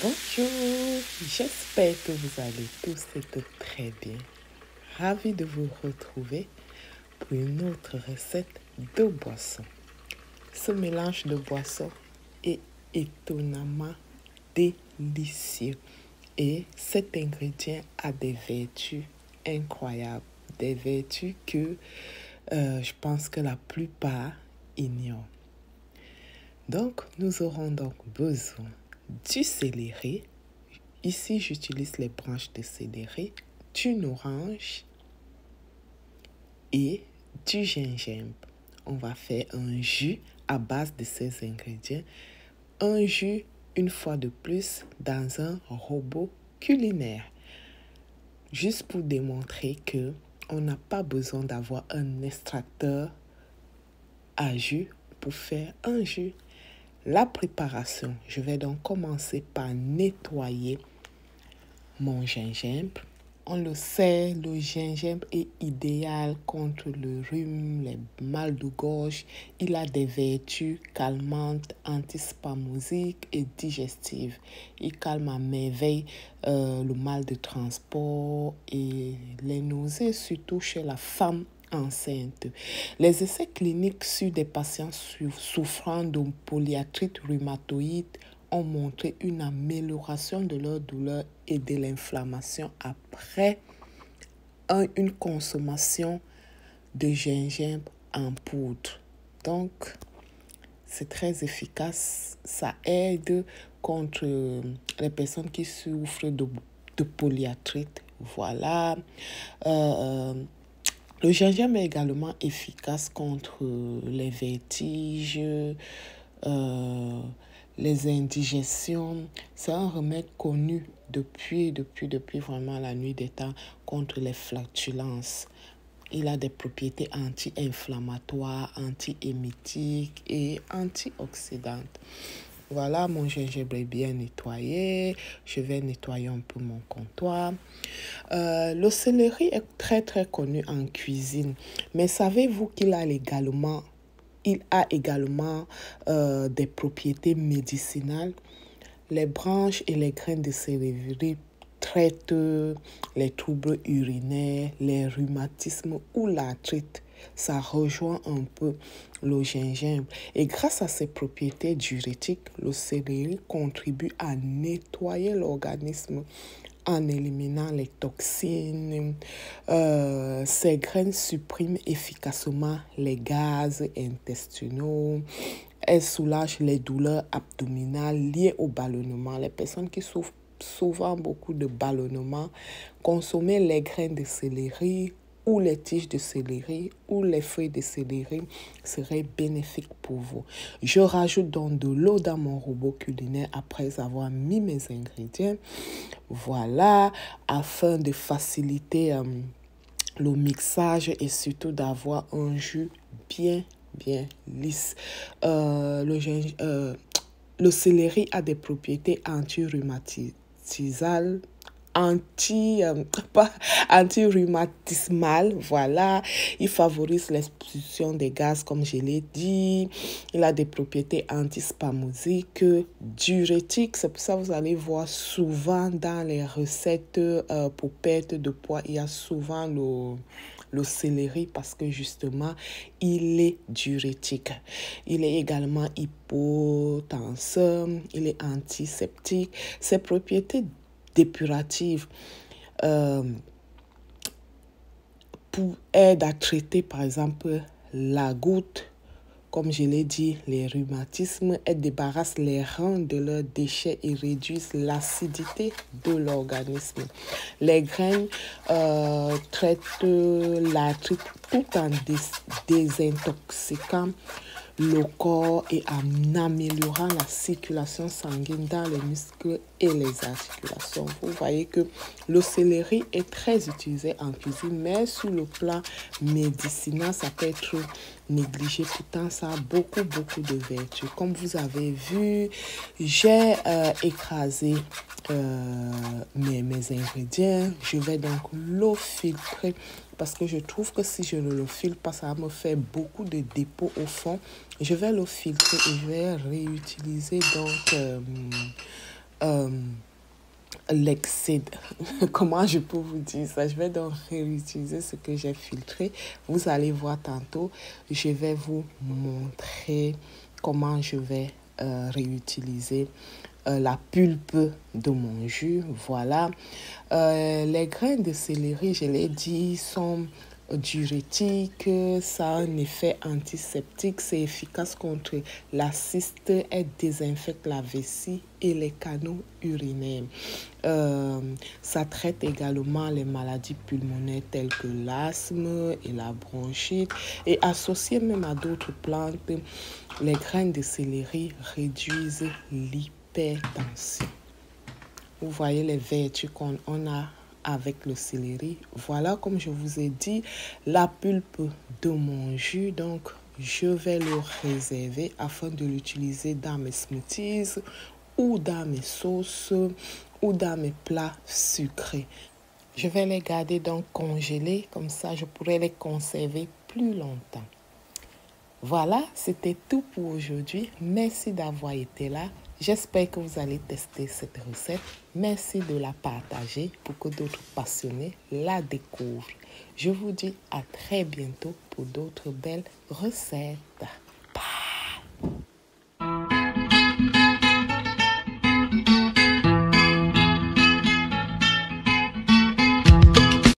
Bonjour, j'espère que vous allez tous et toutes très bien. Ravi de vous retrouver pour une autre recette de boisson. Ce mélange de boissons est étonnamment délicieux et cet ingrédient a des vertus incroyables, des vertus que je pense que la plupart ignorent. Donc, nous aurons donc besoin du céleri. Ici, j'utilise les branches de céleri, d'une orange et du gingembre. On va faire un jus à base de ces ingrédients. Un jus, une fois de plus, dans un robot culinaire. Juste pour démontrer que on n'a pas besoin d'avoir un extracteur à jus pour faire un jus. La préparation, je vais donc commencer par nettoyer mon gingembre. On le sait, le gingembre est idéal contre le rhume, les mal de gorge. Il a des vertus calmantes, antispasmodiques et digestives. Il calme à merveille le mal de transport et les nausées, surtout chez la femme enceinte. Les essais cliniques sur des patients souffrant de polyarthrite rhumatoïde ont montré une amélioration de leur douleur et de l'inflammation après une consommation de gingembre en poudre. Donc, c'est très efficace. Ça aide contre les personnes qui souffrent de polyarthrite. Voilà. Le gingembre est également efficace contre les vertiges, les indigestions. C'est un remède connu depuis vraiment la nuit des temps contre les flatulences. Il a des propriétés anti-inflammatoires, anti-émetiques et antioxydantes. Voilà, mon gingembre est bien nettoyé. Je vais nettoyer un peu mon comptoir. Le céleri est très connu en cuisine. Mais savez-vous qu'il a également des propriétés médicinales? Les branches et les graines de céleri traitent les troubles urinaires, les rhumatismes ou l'arthrite. Ça rejoint un peu le gingembre. Et grâce à ses propriétés diurétiques, le céleri contribue à nettoyer l'organisme en éliminant les toxines. Ces graines suppriment efficacement les gaz intestinaux. Elles soulagent les douleurs abdominales liées au ballonnement. Les personnes qui souffrent souvent beaucoup de ballonnement, consommer les graines de céleri ou les tiges de céleri ou les feuilles de céleri serait bénéfique pour vous. Je rajoute donc de l'eau dans mon robot culinaire après avoir mis mes ingrédients. Voilà, afin de faciliter le mixage et surtout d'avoir un jus bien lisse. Le céleri a des propriétés anti-rhumatismales, anti-rhumatismales, voilà. Il favorise l'expulsion des gaz, comme je l'ai dit. Il a des propriétés antispasmodiques, diurétiques. C'est pour ça que vous allez voir souvent dans les recettes pour perte de poids, il y a souvent le céleri parce que justement, il est diurétique. Il est également hypotenseur, il est antiseptique. Ses propriétés dépuratives aident à traiter par exemple la goutte, comme je l'ai dit, les rhumatismes. Elles débarrassent les reins de leurs déchets et réduisent l'acidité de l'organisme. Les graines traitent l'arthrite tout en désintoxiquant le corps et en améliorant la circulation sanguine dans les muscles et les articulations. Vous voyez que le céleri est très utilisé en cuisine, mais sur le plan médicinal, ça peut être négligé. Pourtant, ça a beaucoup de vertus. Comme vous avez vu, j'ai écrasé mes ingrédients. Je vais donc l'eau filtrer parce que je trouve que si je ne le filtre pas, ça va me faire beaucoup de dépôts au fond. Je vais le filtrer et je vais réutiliser donc l'excès. Comment je peux vous dire ça? Je vais donc réutiliser ce que j'ai filtré. Vous allez voir tantôt. Je vais vous montrer comment je vais réutiliser la pulpe de mon jus. Voilà. Les graines de céleri, je l'ai dit, sont diurétiques, ça a un effet antiseptique, c'est efficace contre la cyste, elle désinfecte la vessie et les canaux urinaires. Ça traite également les maladies pulmonaires telles que l'asthme et la bronchite. Et associé même à d'autres plantes, les graines de céleri réduisent l'hypertension. Vous voyez les vertus qu'on a avec le céleri. Voilà, comme je vous ai dit, la pulpe de mon jus. Donc, je vais le réserver afin de l'utiliser dans mes smoothies ou dans mes sauces ou dans mes plats sucrés. Je vais les garder donc congelés, comme ça je pourrai les conserver plus longtemps. Voilà, c'était tout pour aujourd'hui. Merci d'avoir été là. J'espère que vous allez tester cette recette. Merci de la partager pour que d'autres passionnés la découvrent. Je vous dis à très bientôt pour d'autres belles recettes.